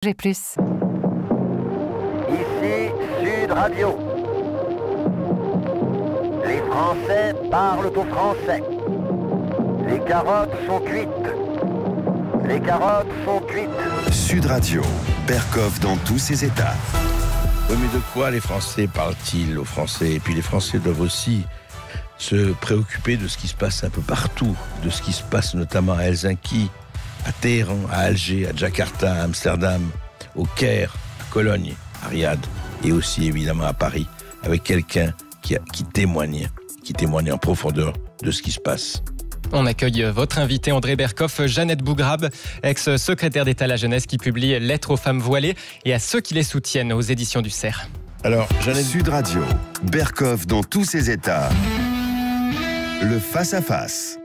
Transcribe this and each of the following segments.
J'ai plus. Ici Sud Radio. Les Français parlent aux Français. Les carottes sont cuites. Les carottes sont cuites. Sud Radio, Berkoff dans tous ses états. Oui, mais de quoi les Français parlent-ils aux Français? Et puis les Français doivent aussi se préoccuper de ce qui se passe un peu partout, de ce qui se passe notamment à Helsinki, à Téhéran, à Alger, à Jakarta, à Amsterdam, au Caire, à Cologne, à Riyad et aussi évidemment à Paris, avec quelqu'un qui témoigne en profondeur de ce qui se passe. On accueille votre invité André Berkoff, Jeannette Bougrabe, ex-secrétaire d'État à la jeunesse qui publie Lettres aux femmes voilées et à ceux qui les soutiennent aux éditions du Cerf. Alors, Jeannette... Sud Radio, Berkoff dans tous ses états. Le face-à-face.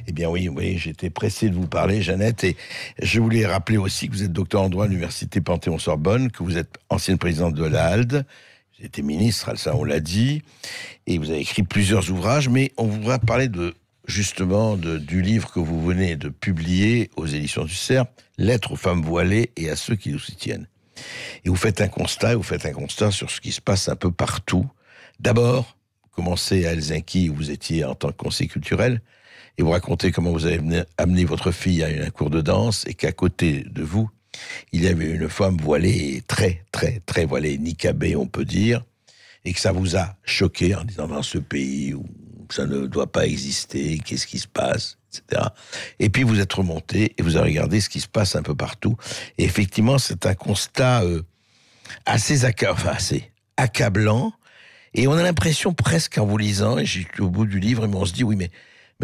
Eh bien oui, j'étais pressé de vous parler, Jeannette, et je voulais rappeler aussi que vous êtes docteur en droit à l'université Panthéon-Sorbonne, que vous êtes ancienne présidente de la HALDE, vous avez été ministre, ça on l'a dit, et vous avez écrit plusieurs ouvrages, mais on voudrait parler justement du livre que vous venez de publier aux éditions du Cerf, Lettres aux femmes voilées et à ceux qui nous soutiennent. Et vous faites un constat sur ce qui se passe un peu partout. D'abord, commencez à Helsinki où vous étiez en tant que conseiller culturel, et vous racontez comment vous avez amené votre fille à un cours de danse et qu'à côté de vous, il y avait une femme voilée, très, très, très voilée, niqabée, on peut dire, et que ça vous a choqué en disant dans ce pays où ça ne doit pas exister, qu'est-ce qui se passe, etc. Et puis vous êtes remonté et vous avez regardé ce qui se passe un peu partout. Et effectivement, c'est un constat assez accablant. Et on a l'impression presque en vous lisant, et j'ai au bout du livre, mais on se dit, oui, mais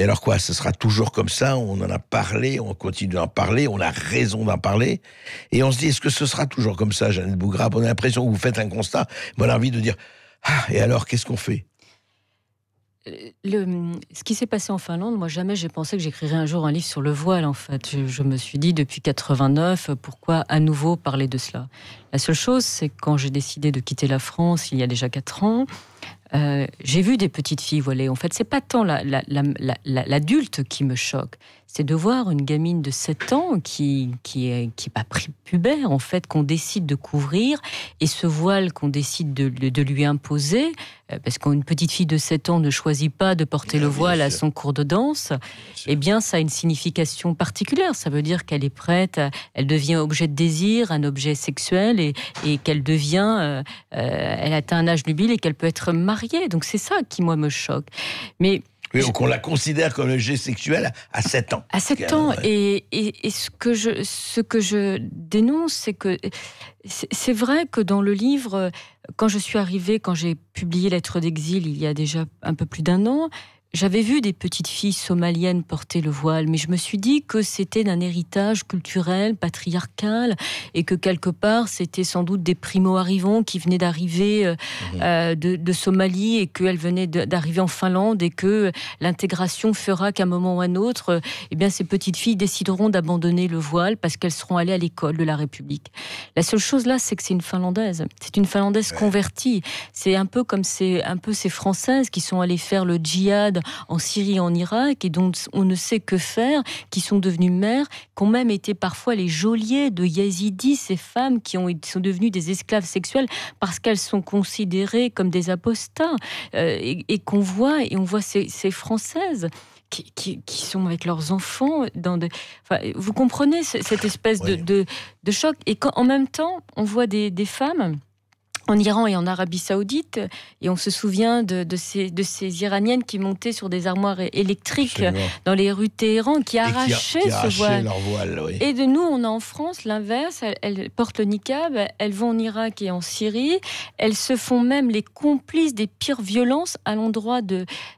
alors quoi, ce sera toujours comme ça, on en a parlé, on continue d'en parler, on a raison d'en parler, et on se dit, est-ce que ce sera toujours comme ça, Jeannette Bougrabe? On a l'impression que vous faites un constat, mais on a envie de dire, et alors, qu'est-ce qu'on fait? Ce qui s'est passé en Finlande, moi jamais j'ai pensé que j'écrirais un jour un livre sur le voile en fait. Je me suis dit depuis 89, pourquoi à nouveau parler de cela? La seule chose, c'est que quand j'ai décidé de quitter la France il y a déjà 4 ans, j'ai vu des petites filles voilées. En fait, c'est pas tant l'adulte qui me choque, c'est de voir une gamine de 7 ans qui est pas pubère, en fait, qu'on décide de couvrir, et ce voile qu'on décide de lui imposer, parce qu'une petite fille de 7 ans ne choisit pas de porter le voile à son cours de danse, eh bien, ça a une signification particulière. Ça veut dire qu'elle est prête, elle devient objet de désir, un objet sexuel, et qu'elle devient, elle atteint un âge nubile et qu'elle peut être mariée. Donc c'est ça qui, moi, me choque. Mais oui, donc on la considère comme un objet sexuel à 7 ans. À 7 ans. Ouais. Et ce que je dénonce, c'est que c'est vrai que dans le livre, quand j'ai publié Lettres d'exil il y a déjà un peu plus d'1 an, j'avais vu des petites filles somaliennes porter le voile, mais je me suis dit que c'était d'un héritage culturel, patriarcal, et que quelque part, c'était sans doute des primo-arrivants qui venaient d'arriver de Somalie, et qu'elles venaient d'arriver en Finlande, et que l'intégration fera qu'à un moment ou à un autre, eh bien, ces petites filles décideront d'abandonner le voile parce qu'elles seront allées à l'école de la République. La seule chose là, c'est que c'est une Finlandaise. C'est une Finlandaise convertie. C'est un peu comme ces Françaises qui sont allées faire le djihad en Syrie et en Irak, et dont on ne sait que faire, qui sont devenues mères, qui ont même été parfois les geôliers de Yazidis, ces femmes qui sont devenues des esclaves sexuelles parce qu'elles sont considérées comme des apostats, et qu'on voit, et on voit ces Françaises qui sont avec leurs enfants vous comprenez cette espèce de choc, et en même temps on voit des femmes en Iran et en Arabie Saoudite, et on se souvient de ces Iraniennes qui montaient sur des armoires électriques dans les rues de Téhéran, qui arrachaient ce voile. Leur voile, oui. Et de nous, on a en France l'inverse. Elles portent le niqab, elles vont en Irak et en Syrie, elles se font même les complices des pires violences à l'endroit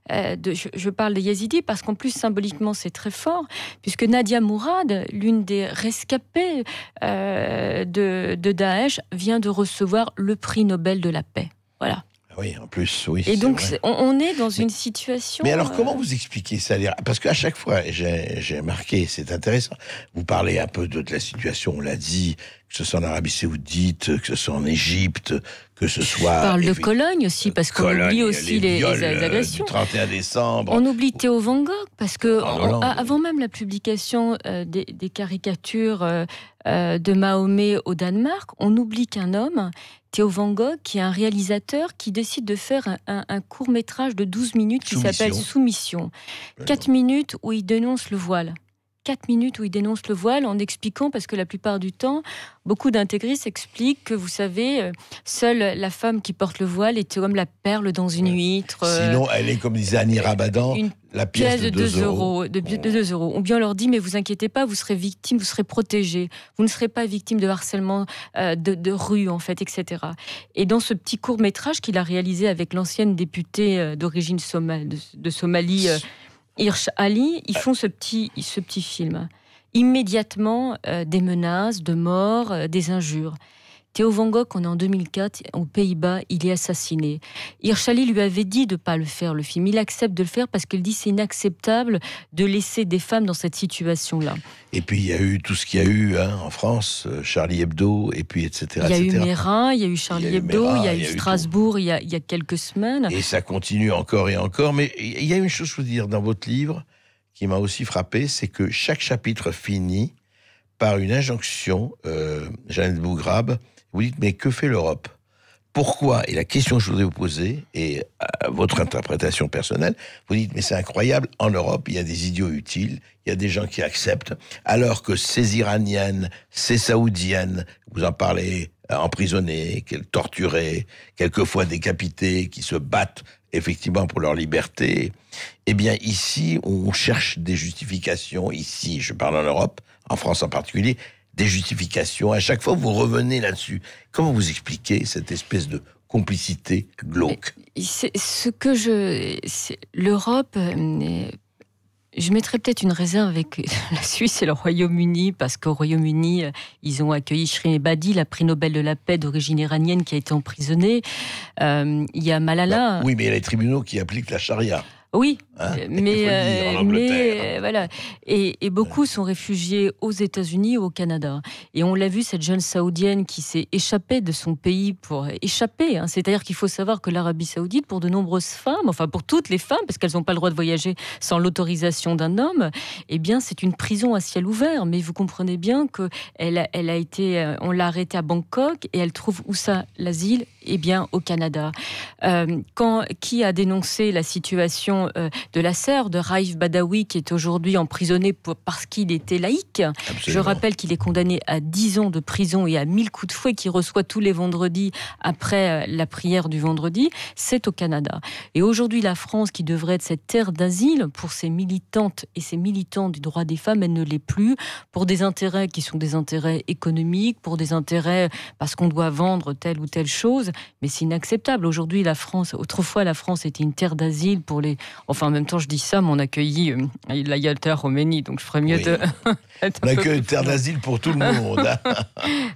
je parle des Yazidis parce qu'en plus symboliquement c'est très fort, puisque Nadia Mourad, l'une des rescapées de Daesh, vient de recevoir le prix Nobel de la paix. Voilà. Oui, en plus, oui. Et donc, on est dans une situation... Mais alors, comment vous expliquez ça? Parce qu'à chaque fois, j'ai remarqué, c'est intéressant, vous parlez un peu de la situation, on l'a dit, que ce soit en Arabie Saoudite, que ce soit en Égypte, que ce soit... Je parle de Cologne aussi, parce qu'on oublie aussi les agressions. Du 31 décembre. On oublie Théo Van Gogh, parce que avant même la publication des caricatures de Mahomet au Danemark, on oublie qu'un homme, Théo Van Gogh, qui est un réalisateur qui décide de faire un court-métrage de 12 minutes qui s'appelle Soumission. 4 minutes où il dénonce le voile. 4 minutes où il dénonce le voile en expliquant, parce que la plupart du temps, beaucoup d'intégristes expliquent que, vous savez, seule la femme qui porte le voile est comme la perle dans une huître. Sinon, elle est, comme disait Annie Rabadan, la pièce de 2 euros. De 2 euros. Ou bien on leur dit, mais vous inquiétez pas, vous serez victime, vous serez protégé. Vous ne serez pas victime de harcèlement de rue, en fait, etc. Et dans ce petit court-métrage qu'il a réalisé avec l'ancienne députée d'origine de Somalie, Hirsch Ali, ils font ce petit film. Immédiatement, des menaces de mort, des injures. Théo Van Gogh, on est en 2004, aux Pays-Bas, il est assassiné. Hirsch Ali lui avait dit de ne pas le faire, le film. Il accepte de le faire parce qu'il dit que c'est inacceptable de laisser des femmes dans cette situation-là. Et puis il y a eu tout ce qu'il y a eu en France, Charlie Hebdo, et puis etc. Il y a eu Mérin, il y a eu Charlie Hebdo, il y a eu Strasbourg il y a quelques semaines. Et ça continue encore et encore. Mais il y a une chose, je veux dire, dans votre livre, qui m'a aussi frappé, c'est que chaque chapitre finit par une injonction, Jeannette Bougrabe, vous dites, mais que fait l'Europe ? Pourquoi ? Et la question que je voudrais vous poser, et votre interprétation personnelle, vous dites, mais c'est incroyable, en Europe, il y a des idiots utiles, il y a des gens qui acceptent, alors que ces Iraniennes, ces Saoudiennes, vous en parlez, emprisonnées, torturées, quelquefois décapitées, qui se battent effectivement pour leur liberté, eh bien ici, on cherche des justifications, ici, je parle en Europe, en France en particulier, des justifications. À chaque fois, vous revenez là-dessus. Comment vous expliquez cette espèce de complicité glauque ? L'Europe, je mettrais peut-être une réserve avec la Suisse et le Royaume-Uni, parce qu'au Royaume-Uni, ils ont accueilli Shirin Ebadi, la prix Nobel de la paix d'origine iranienne qui a été emprisonnée. Il y a Malala. Oui, mais il y a les tribunaux qui appliquent la charia. Oui, mais voilà. Et beaucoup sont réfugiés aux États-Unis ou au Canada. Et on l'a vu, cette jeune Saoudienne qui s'est échappée de son pays pour échapper. C'est-à-dire qu'il faut savoir que l'Arabie Saoudite, pour de nombreuses femmes, enfin pour toutes les femmes, parce qu'elles n'ont pas le droit de voyager sans l'autorisation d'un homme, eh bien c'est une prison à ciel ouvert. Mais vous comprenez bien que elle a été, on l'a arrêtée à Bangkok et elle trouve où ça l'asile ? Eh bien au Canada. Qui a dénoncé la situation de la sœur de Raif Badawi, qui est aujourd'hui emprisonné parce qu'il était laïque. Absolument. Je rappelle qu'il est condamné à 10 ans de prison et à 1000 coups de fouet qu'il reçoit tous les vendredis après la prière du vendredi. C'est au Canada. Et aujourd'hui, la France, qui devrait être cette terre d'asile pour ses militantes et ses militants du droit des femmes, elle ne l'est plus, pour des intérêts qui sont des intérêts économiques, pour des intérêts parce qu'on doit vendre telle ou telle chose. Mais c'est inacceptable. Aujourd'hui, autrefois, la France était une terre d'asile pour les... Enfin, en même temps, je dis ça, mais on accueillit la Yalta Khomeini, donc je ferais mieux de... On accueille une terre d'asile pour tout le monde.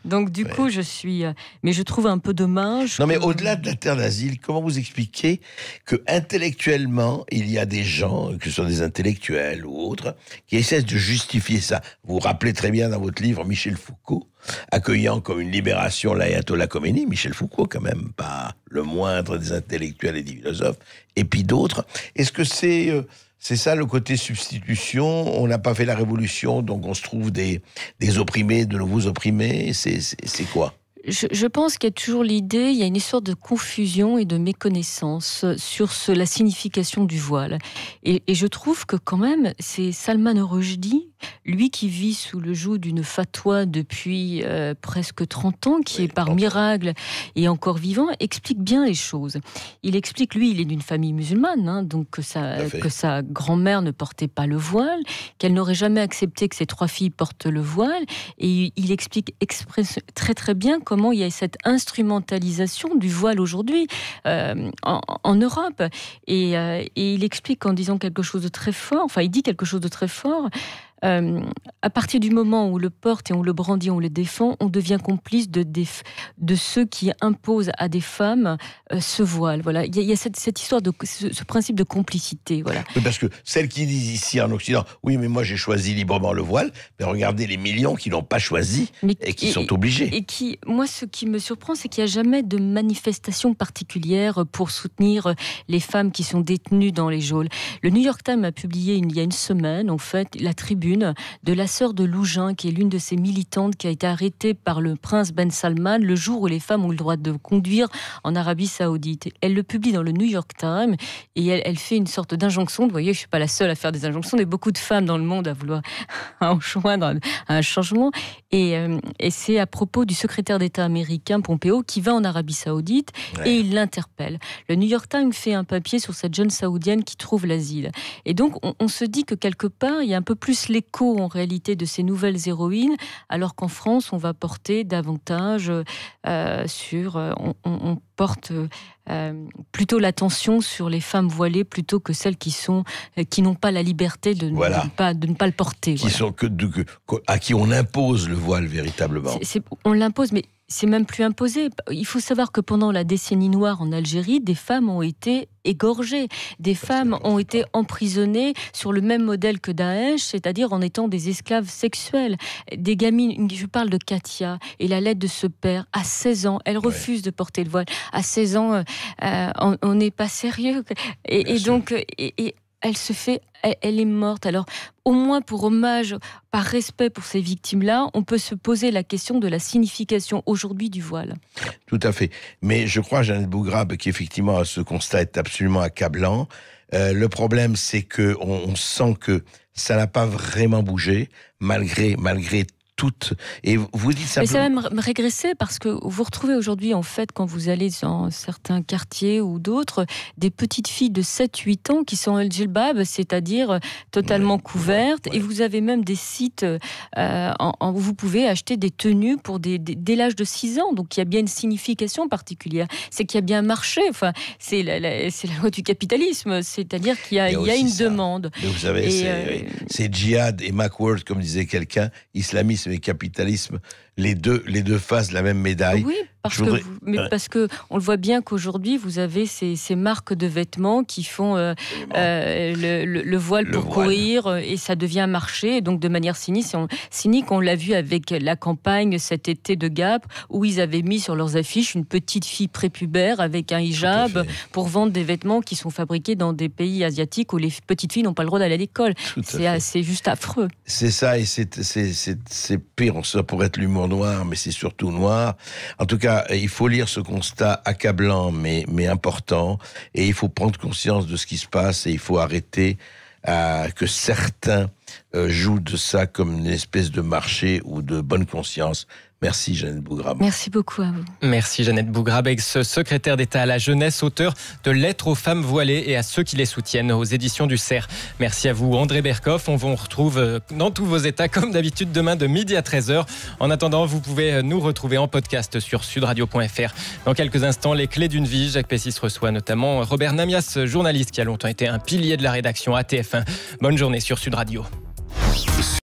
Donc, du coup, je suis... Mais je trouve un peu dommage... Non, mais au-delà de la terre d'asile, comment vous expliquez que intellectuellement, il y a des gens, que ce soit des intellectuels ou autres, qui essaient de justifier ça. Vous vous rappelez très bien dans votre livre Michel Foucault, accueillant comme une libération l'ayatollah Khomeini, Michel Foucault, quand même, pas le moindre des intellectuels et des philosophes, et puis d'autres. Est-ce que c'est ça le côté substitution ? On n'a pas fait la révolution, donc on se trouve des opprimés, de nouveaux opprimés. C'est quoi ? Je pense qu'il y a toujours l'idée, il y a une sorte de confusion et de méconnaissance sur la signification du voile. Et je trouve que quand même, c'est Salman Rushdie, lui qui vit sous le joug d'une fatwa depuis presque 30 ans, qui est par miracle et encore vivant, explique bien les choses. Il explique, lui, il est d'une famille musulmane, donc que sa grand-mère ne portait pas le voile, qu'elle n'aurait jamais accepté que ses 3 filles portent le voile, et il explique très très bien comment il y a cette instrumentalisation du voile aujourd'hui en Europe. Et il explique en disant quelque chose de très fort, enfin il dit quelque chose de très fort, à partir du moment où on le porte et on le brandit, on le défend, on devient complice de ceux qui imposent à des femmes ce voile. Voilà, il y a cette histoire de ce principe de complicité. Voilà. Oui, parce que celles qui disent ici en Occident, oui, mais moi j'ai choisi librement le voile, mais regardez les millions qui l'ont pas choisi et qui sont obligés. Et moi, ce qui me surprend, c'est qu'il n'y a jamais de manifestation particulière pour soutenir les femmes qui sont détenues dans les geôles. Le New York Times a publié il y a une semaine, en fait, la tribune de la sœur de Loujain, qui est l'une de ces militantes qui a été arrêtée par le prince Ben Salman le jour où les femmes ont le droit de conduire en Arabie Saoudite. Elle le publie dans le New York Times et elle fait une sorte d'injonction. Vous voyez, je ne suis pas la seule à faire des injonctions, il y a beaucoup de femmes dans le monde à vouloir enjoindre un changement. Et c'est à propos du secrétaire d'État américain Pompeo qui va en Arabie Saoudite et il l'interpelle. Le New York Times fait un papier sur cette jeune saoudienne qui trouve l'asile. Et donc, on se dit que quelque part, il y a un peu plus l'écho en réalité de ces nouvelles héroïnes, alors qu'en France, on va porter davantage on porte plutôt l'attention sur les femmes voilées plutôt que celles qui n'ont pas la liberté de ne pas le porter. À qui on impose le voile véritablement. On l'impose, mais c'est même plus imposé. Il faut savoir que pendant la décennie noire en Algérie, des femmes ont été égorgées. Des femmes ont été emprisonnées sur le même modèle que Daesh, c'est-à-dire en étant des esclaves sexuels. Des gamines, je parle de Katia, et la lettre de ce père, à 16 ans, elle refuse de porter le voile. À 16 ans, on n'est pas sérieux. Et donc, elle se fait... Elle est morte. Alors, au moins pour hommage, par respect pour ces victimes-là, on peut se poser la question de la signification aujourd'hui du voile. Tout à fait. Mais je crois, Jeannette Bougrabe, qu'effectivement, ce constat est absolument accablant. Le problème, c'est qu'on sent que ça n'a pas vraiment bougé, malgré toutes. Et vous dites simplement... Mais ça a même régressé parce que vous retrouvez aujourd'hui, en fait, quand vous allez dans certains quartiers ou d'autres, des petites filles de 7-8 ans qui sont en djellab, c'est-à-dire totalement couvertes. Et vous avez même des sites où vous pouvez acheter des tenues pour dès l'âge de 6 ans. Donc il y a bien une signification particulière. C'est qu'il y a bien un marché. Enfin, c'est la loi du capitalisme. C'est-à-dire qu'il y a une demande. Mais vous savez, c'est djihad et Macworth, comme disait quelqu'un, islamisme et capitalisme, les deux faces de la même médaille. Oui, parce que on le voit bien qu'aujourd'hui vous avez ces marques de vêtements qui font le voile pour courir et ça devient un marché. Et donc de manière cynique, on l'a vu avec la campagne cet été de Gap où ils avaient mis sur leurs affiches une petite fille prépubère avec un hijab pour vendre des vêtements qui sont fabriqués dans des pays asiatiques où les petites filles n'ont pas le droit d'aller à l'école. C'est juste affreux. C'est ça, et c'est pire. Ça pourrait être l'humour noir, mais c'est surtout noir. En tout cas, il faut lire ce constat accablant, mais important, et il faut prendre conscience de ce qui se passe, et il faut arrêter que certains jouent de ça comme une espèce de marché ou de bonne conscience. Merci Jeannette Bougrabe. Merci beaucoup à vous. Merci Jeannette Bougrabe, ex-secrétaire d'État à la jeunesse, auteur de Lettres aux femmes voilées et à ceux qui les soutiennent aux éditions du Cerf. Merci à vous André Berkoff. On vous retrouve dans tous vos états comme d'habitude demain de midi à 13h. En attendant, vous pouvez nous retrouver en podcast sur sudradio.fr. Dans quelques instants, les clés d'une vie. Jacques Pessis reçoit notamment Robert Namias, journaliste qui a longtemps été un pilier de la rédaction à TF1. Bonne journée sur Sud Radio.